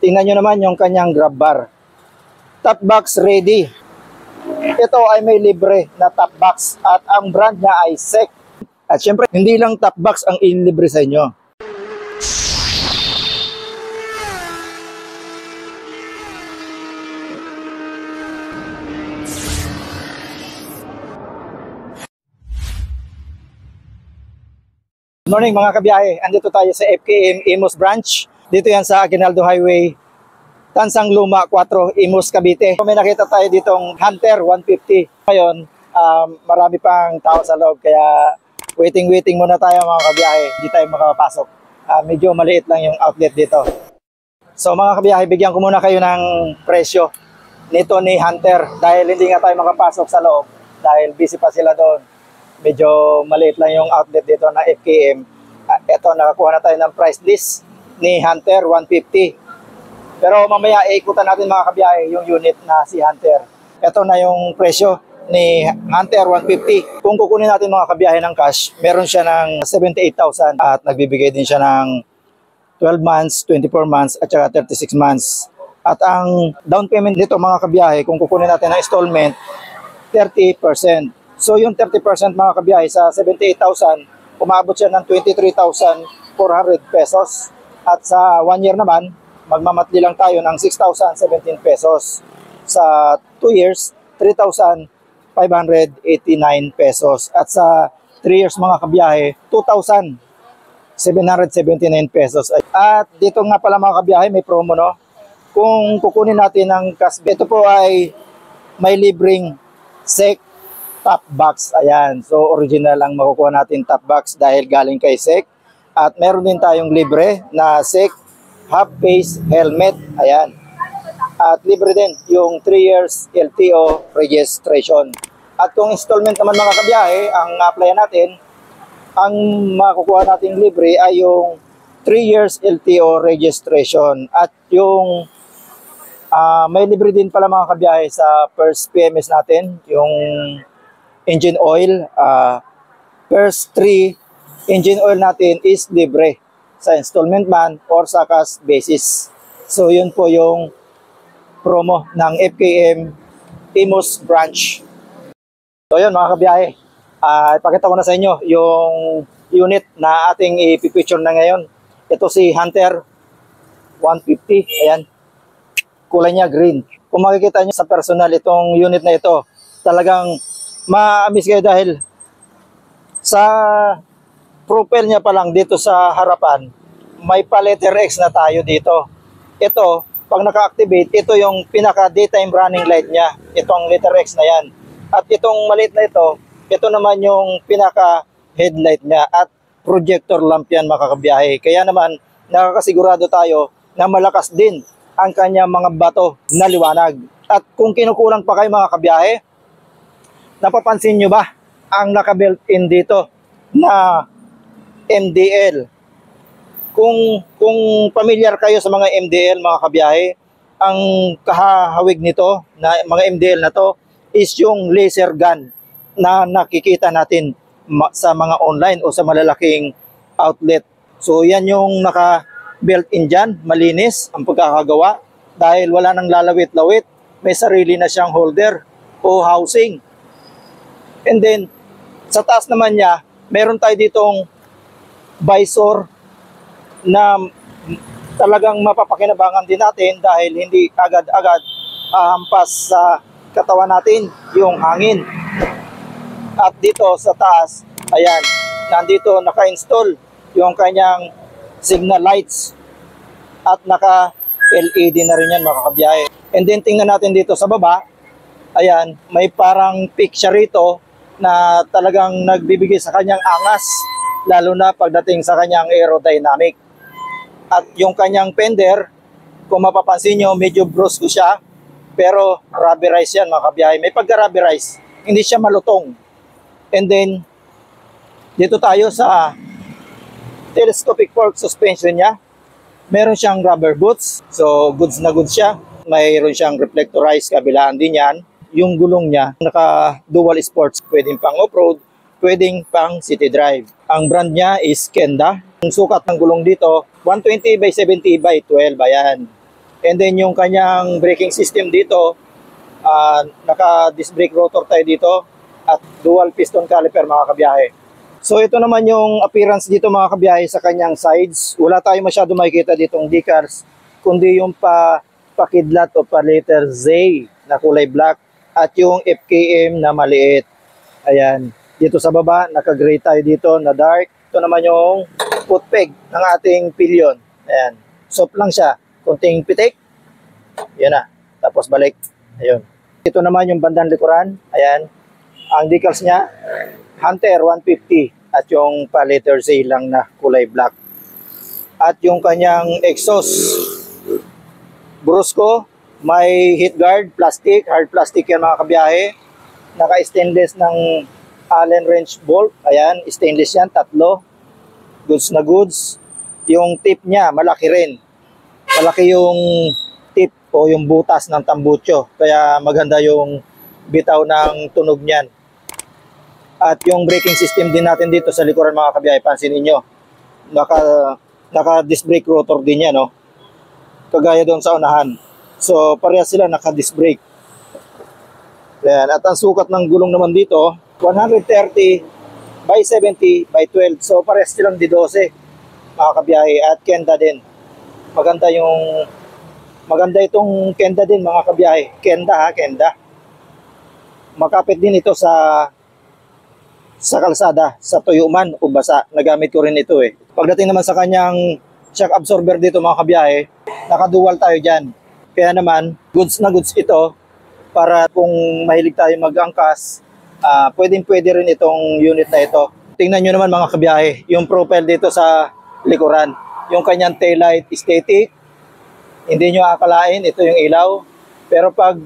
Tingnan nyo naman yung kanyang grab bar. Top box ready. Ito ay may libre na top box at ang brand niya ay SEC. At syempre, hindi lang top box ang ilibre sa inyo. Good morning mga kabiyahe. Andito tayo sa FKM Imus branch. Dito yan sa Aguinaldo Highway, Tansang Luma 4, Imus, Cavite. May nakita tayo ditong Hunter 150. Ngayon, marami pang tao sa loob kaya waiting muna tayo mga kabiyahe. Hindi tayo makapasok. Medyo maliit lang yung outlet dito. So mga kabiyahe, bigyan ko muna kayo ng presyo nito ni Hunter dahil hindi nga tayo makapasok sa loob dahil busy pa sila doon. Medyo maliit lang yung outlet dito na FKM. Ito, nakakuha na tayo ng price list ni Hunter 150. Pero mamaya ikutan natin mga kabiyahe yung unit na si Hunter. Ito na yung presyo ni Hunter 150. Kung kukunin natin mga kabiyahe ng cash, meron siya ng 78,000 at nagbibigay din siya ng 12 months, 24 months at saka 36 months. At ang down payment dito mga kabiyahe, kung kukunin natin ng installment, 30%. So yung 30% mga kabiyahe sa 78,000, umabot siya ng 23,400 pesos. At sa 1 year naman, magmamatli lang tayo ng 6,017 pesos. Sa 2 years, 3,589 pesos. At sa 3 years mga kabiyahe, 2,779 pesos. At dito nga pala mga kabiyahe, may promo no. Kung kukunin natin ng cash, ito po ay may libreng SEC top box. Ayan. So original ang makukuha natin top box dahil galing kay SEC. At meron din tayong libre na SEC half face helmet. Ayan. At libre din yung 3 years LTO registration. At kung installment naman mga kabiyahe, ang applyan natin, ang makukuha natin libre ay yung 3 years LTO registration. At yung may libre din pala mga kabiyahe sa first PMS natin, yung engine oil. First 3 engine oil natin is libre sa installment man or sa cash basis. So yun po yung promo ng FKM Imus branch. So yun mga kabiyahe, ipakita ko na sa inyo yung unit na ating ipipicture na ngayon. Ito si Hunter 150. Ayan, kulay niya green. Kung makikita nyo sa personal itong unit na ito, talagang ma-amaze kayo dahil sa propel niya pa lang dito sa harapan, may pa letter X na tayo dito. Ito, pag naka-activate, ito yung pinaka daytime running light niya. Itong letter X na yan. At itong maliit na ito naman yung pinaka headlight niya at projector lamp yan mga kabiyahe. Kaya naman, nakakasigurado tayo na malakas din ang kanyang mga bato na liwanag. At kung kinukulang pa kayo mga kabiyahe, napapansin nyo ba ang naka-built in dito na MDL? Kung familiar kayo sa mga MDL mga kabiyahe, ang kahahawig nito na mga MDL na to is yung laser gun na nakikita natin sa mga online o sa malalaking outlet. So yan yung naka-built in dyan, malinis ang pagkakagawa dahil wala nang lalawit-lawit, may sarili na siyang holder o housing. And then sa taas naman niya, meron tayo ditong visor na talagang mapapakinabangan din natin dahil hindi agad-agad hampas sa katawan natin yung hangin. At dito sa taas, ayan, nandito naka-install yung kanyang signal lights at naka-LED na rin yan mga kabiyahe. And then tingnan natin dito sa baba, ayan, may parang picture rito na talagang nagbibigay sa kanyang angas, lalo na pagdating sa kanyang aerodynamic. At yung kanyang fender, kung mapapansin nyo, medyo brusco siya, pero rubberized yan mga kabiyahe. May pagka-rubberized, hindi siya malutong. And then, dito tayo sa telescopic fork suspension niya. Meron siyang rubber boots, so goods na goods siya. Mayroon siyang reflectorized kabilaan din yan. Yung gulong niya, naka dual sports, pwedeng pang off-road, pwedeng pang city drive. Ang brand niya is Kenda. Ang sukat ng gulong dito, 120 by 70 by 12, ayan. And then yung kanyang braking system dito, naka-disc brake rotor tayo dito at dual piston caliper mga kabiyahe. So ito naman yung appearance dito mga kabiyahe sa kanyang sides. Wala tayo masyado makikita ditong decals, kundi yung pakidlat o pa letter Z na kulay black at yung FKM na maliit. Ayan. Dito sa baba, naka-gray tayo dito na dark. Ito naman yung foot peg ng ating pillion. Ayan. Soft lang siya. Kunting pitik. Yan na. Tapos balik. Ayun. Ito naman yung bandang likuran. Ayan. Ang decals niya, Hunter 150 at yung pa letter Z lang na kulay black. At yung kanyang exhaust, Brusco, may heat guard, plastic, hard plastic yan mga kabiyahe. Naka-stainless ng Allen wrench bolt. Ayan, stainless yan, 3. Goods na goods. Yung tip niya, malaki rin. Malaki yung tip o yung butas ng tambucho. Kaya maganda yung bitaw ng tunog niyan. At yung braking system din natin dito sa likuran mga kabiyahe, pansinin nyo. Naka-disc brake rotor din yan, no? Kagaya doon sa unahan. So, parehas sila naka-disc brake. Ayan. At ang sukat ng gulong naman dito, 130 by 70 by 12. So, parehas silang D12, mga kabiyahe. At Kenda din. Maganda itong Kenda din, mga kabiyahe. Kenda ha, Kenda. Makapit din ito sa kalsada, sa tuyo man o basa. Nagamit ko rin ito eh. Pagdating naman sa kanyang shock absorber dito mga kabiyahe, naka-dual tayo dyan. Kaya naman, goods na goods ito para kung mahilig tayo mag-angkas, pwede rin itong unit na ito. Tingnan nyo naman mga kabiyahe, yung profile dito sa likuran. Yung kanyang taillight static, hindi nyo akalain, ito yung ilaw. Pero pag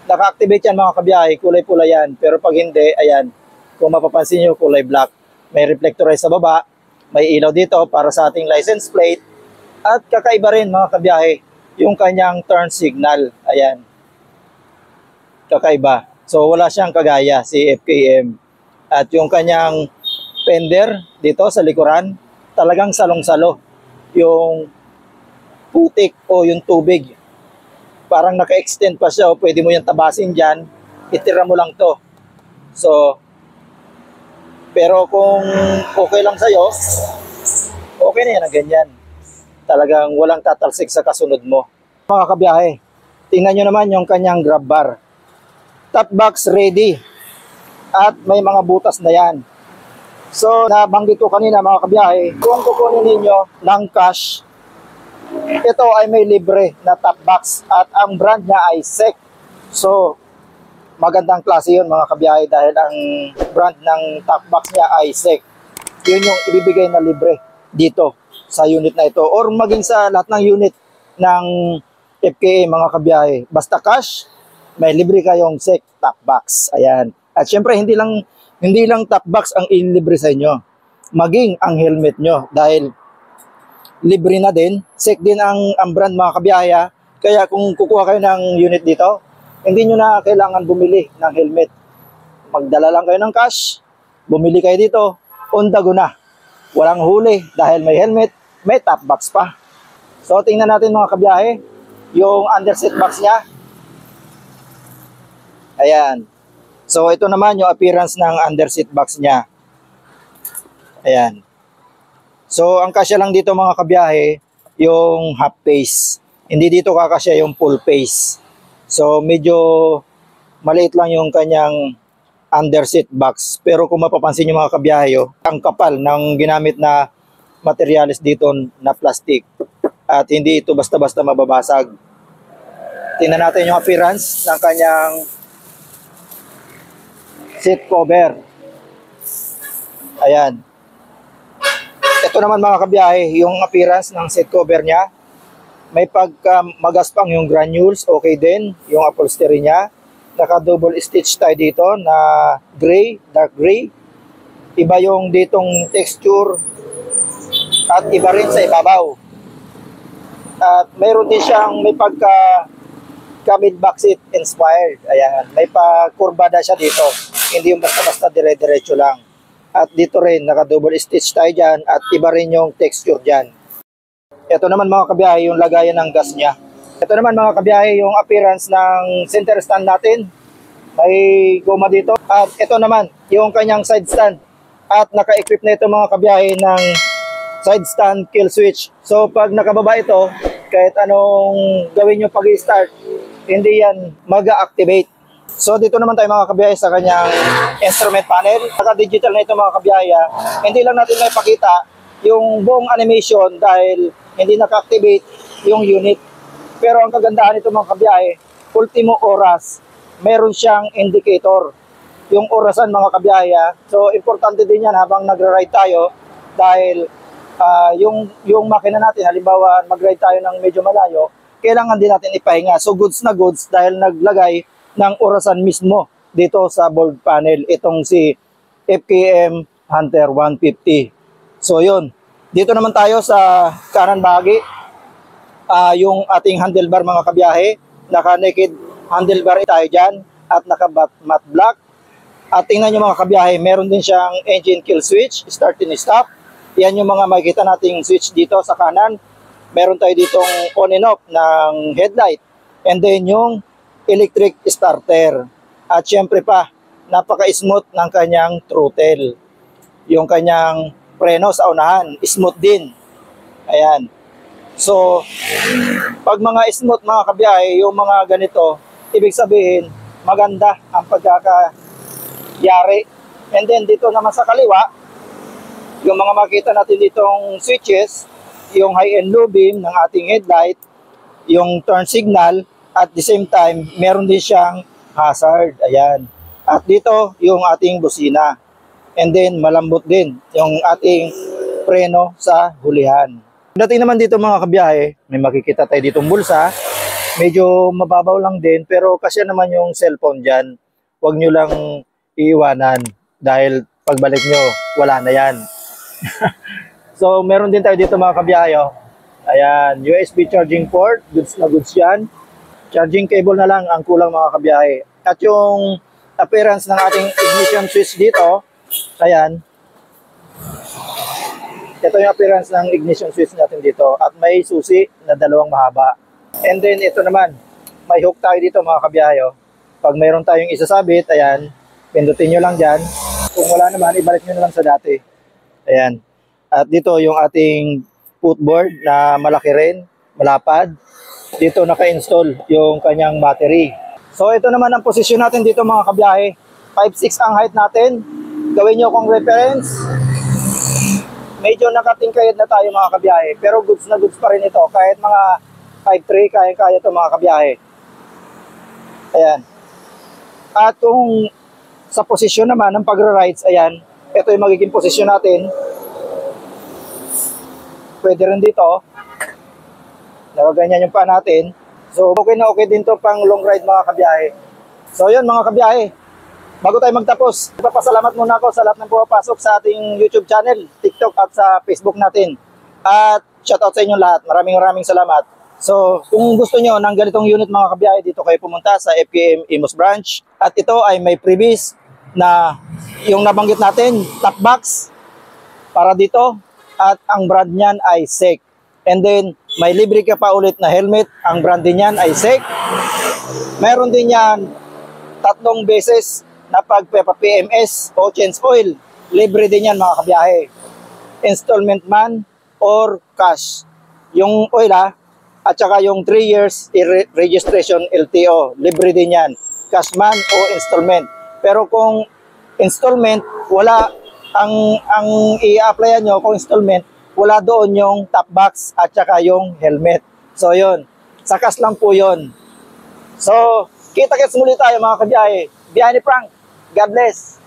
naka-activate yan mga kabiyahe, kulay pula yan. Pero pag hindi, ayan, kung mapapansin nyo, kulay black. May reflectorize sa baba, may ilaw dito para sa ating license plate. At kakaiba rin mga kabiyahe, yung kanyang turn signal. Ayan. Kakaiba. So wala siyang kagaya si FKM. At yung kanyang fender dito sa likuran, talagang salong-salo. Yung putik o yung tubig. Parang naka-extend pa siya o pwede mo yung tabasin dyan, itira mo lang to. So, pero kung okay lang sa'yo, okay na yan ang ganyan. Talagang walang tatalsik sa kasunod mo. Mga kabiyahe, tingnan nyo naman yung kanyang grab bar. Top box ready. At may mga butas na yan. So, nabanggit ko kanina mga kabiyahe, kung kukunin ninyo ng cash, ito ay may libre na top box at ang brand niya ay SEC. So, magandang klase yun mga kabiyahe dahil ang brand ng top box niya ay SEC. Yun yung ibibigay na libre dito sa unit na ito or maging sa lahat ng unit ng FKA mga kabiyahe. Basta cash, may libre kayong SEC top box. Ayan. At syempre hindi lang top box ang ilibre sa inyo. Maging ang helmet nyo dahil libre na din. SEC din ang brand mga kabiyahe. Kaya kung kukuha kayo ng unit dito, hindi nyo na kailangan bumili ng helmet. Magdala lang kayo ng cash, bumili kayo dito, on the go na. Walang huli dahil may helmet, may top box pa. So tingnan natin mga kabiyahe, yung underseat box niya. Ayan. So ito naman yung appearance ng underseat box niya. Ayan. So ang kasya lang dito mga kabiyahe, yung half face. Hindi dito kakasya yung full face. So medyo maliit lang yung kanyang underseat box. Pero kung mapapansin nyo mga kabiyahe, ang kapal ng ginamit na materials dito na plastic. At hindi ito basta-basta mababasag. Tingnan natin yung appearance ng kanyang seat cover. Ayan. Ito naman mga kabiyahe, yung appearance ng seat cover niya. May pagka magaspang yung granules, okay din. Yung upholstery niya. Naka-double stitch tayo dito na gray, dark gray. Iba yung ditong texture at iba rin sa ibabaw. At mayroon din siyang may pagka camel back seat inspired. Ayan, may pa-kurbada siya dito. Hindi yung basta-basta dire-diretso lang. At dito rin, naka-double stitch tayo dyan at iba rin yung texture dyan. Ito naman mga kabiyahe, yung lagayan ng gas niya. Ito naman mga kabiyahe yung appearance ng center stand natin. May goma dito. At ito naman yung kanyang side stand. At naka-equip na ito mga kabiyahe ng side stand kill switch. So pag nakababa ito, kahit anong gawin nyo pag-i-start, hindi yan mag-activate. So dito naman tayo mga kabiyahe sa kanyang instrument panel. Naka-digital na ito mga kabiyahe. Hindi lang natin may pakita yung buong animation dahil hindi naka-activate yung unit. Pero ang kagandahan nito mga kabiyahe, ultimo oras, meron siyang indicator. Yung orasan mga kabiyahe. So importante din yan habang nagra-ride tayo dahil yung makina natin, halimbawa mag-ride tayo ng medyo malayo, kailangan din natin ipahinga. So goods na goods dahil naglagay ng orasan mismo dito sa board panel. Itong si FKM Hunter 150. So yun, dito naman tayo sa kanan bahagi. Yung ating handlebar mga kabiyahe, naka-naked handlebar tayo dyan at naka-matte black. At tingnan nyo mga kabiyahe, meron din siyang engine kill switch, start and stop. Yan yung mga makikita nating switch dito sa kanan. Meron tayo ditong on and off ng headlight. And then yung electric starter. At syempre pa, napaka-smooth ng kanyang throttle. Yung kanyang preno sa unahan, smooth din. Ayan. So, pag mga smooth mga kabiyahe, yung mga ganito, ibig sabihin, maganda ang pagkakayari. And then dito naman sa kaliwa, yung mga makita natin ditong switches, yung high and low beam ng ating headlight, yung turn signal, at the same time, meron din siyang hazard. Ayan. At dito, yung ating busina. And then, malambot din yung ating preno sa hulihan. Dating naman dito mga kabiyahe, may makikita tayo ditong bulsa. Medyo mababaw lang din, pero kasi naman yung cellphone dyan, huwag nyo lang iiwanan dahil pagbalik nyo, wala na yan. So, meron din tayo dito mga kabiyahe. Ayan, USB charging port, goods na goods yan. Charging cable na lang ang kulang mga kabiyahe. At yung appearance ng ating ignition switch dito, ayan. Ito yung appearance ng ignition switch natin dito. At may susi na dalawang mahaba. And then ito naman, may hook tayo dito mga kabiyahe. Pag mayroon tayong isasabit, ayan, pindutin nyo lang dyan. Kung wala naman, ibalik nyo na lang sa dati. Ayan. At dito yung ating footboard na malaki rin, malapad. Dito naka-install yung kanyang battery. So ito naman ang posisyon natin dito mga kabiyahe. 5'6" ang height natin. Gawin nyo kung reference. Medyo nakatingkayad na tayo mga kabiyahe. Pero goods na goods pa rin ito. Kahit mga 5'3", kaya-kaya ito mga kabiyahe. Ayan. At kung sa posisyon naman ng pagra-rides, ayan, ito yung magiging posisyon natin. Pwede rin dito. Nakaganyan yung pa natin. So, okay na okay din to pang long ride mga kabiyahe. So, yun mga kabiyahe. Bago tayo magtapos, ipapasalamat muna ako sa lahat ng pumapasok sa ating YouTube channel, TikTok at sa Facebook natin. At shoutout sa inyo lahat. Maraming salamat. So, kung gusto nyo ng ganitong unit mga kabiyahe, dito kayo pumunta sa FKM Imus Branch. At ito ay may previous na yung nabanggit natin, top box para dito. At ang brand niyan ay SEC. And then, may libre ka pa ulit na helmet. Ang brand din yan ay SEC. Meron din yan 3 beses na pagpapa-PMS o change oil. Libre din yan mga kabiyahe. Installment man or cash. Yung oil at saka yung 3 years registration LTO. Libre din yan. Cash man o installment. Pero kung installment, wala ang i-applyan nyo kung installment, wala doon yung top box at saka yung helmet. So yun, sa cash lang po yun. So, kita-kits muli tayo mga kabiyahe. Biyahe ni Frank. God bless.